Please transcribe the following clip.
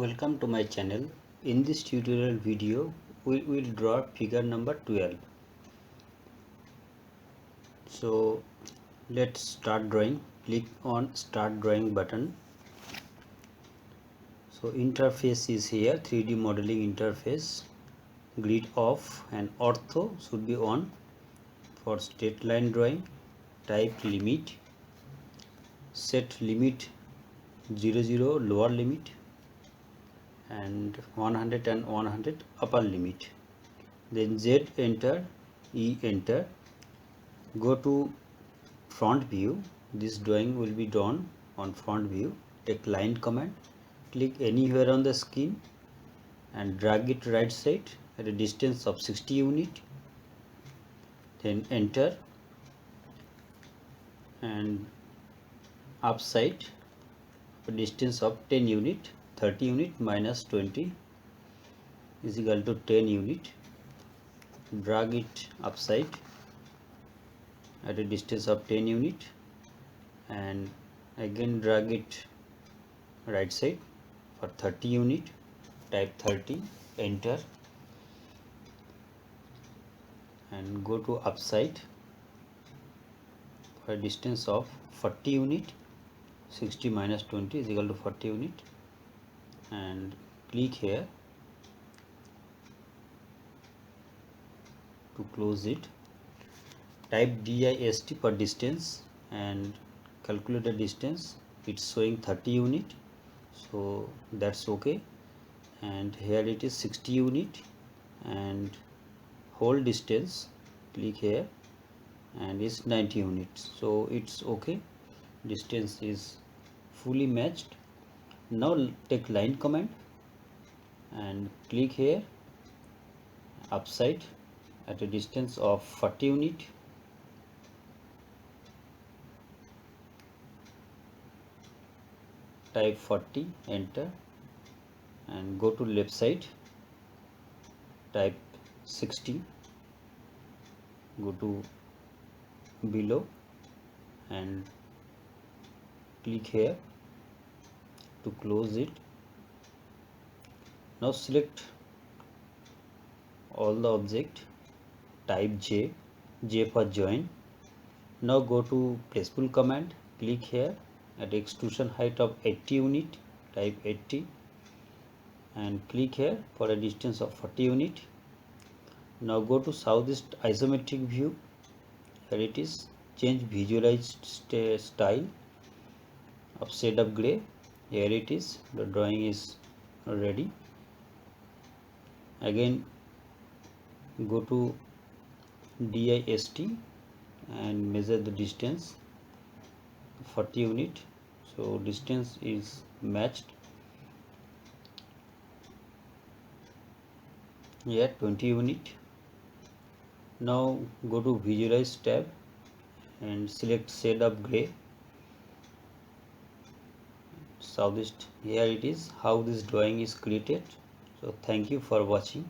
Welcome to my channel. In this tutorial video we will draw figure number 12. So let's start drawing. Click on start drawing button. So interface is here, 3D modeling interface. Grid off and ortho should be on. For straight line drawing, type limit, set limit 00 lower limit and 100 and 100 upper limit. Then Z enter, E enter. Go to front view. This drawing will be drawn on front view. Take line command, click anywhere on the skin and drag it right side at a distance of 60 unit. Then enter and upside a distance of 10 unit. 30 unit minus 20 is equal to 10 unit. Drag it upside at a distance of 10 unit and again drag it right side for 30 unit. Type 30, enter and go to upside for a distance of 40 unit. 60 minus 20 is equal to 40 unit and click here to close it. Type dist for distance and calculate the distance. It's showing 30 unit, so that's okay. And here it is 60 unit and whole distance, click here, and it's 90 units, so it's okay. Distance is fully matched. Now take line command and click here upside at a distance of 40 unit. Type 40, enter and go to left side. Type 60, go to below and click here to close it. Now select all the object, type J for join. Now go to placeful command, click here at extrusion height of 80 unit, type 80 and click here for a distance of 40 unit. Now go to southeast isometric view. Here it is, change visualized style of shade of gray. Here it is, the drawing is ready. Again go to dist and measure the distance 40 unit, so distance is matched. Here 20 unit. Now go to visualize tab and select shade of gray, southeast. Here it is how this drawing is created. So thank you for watching.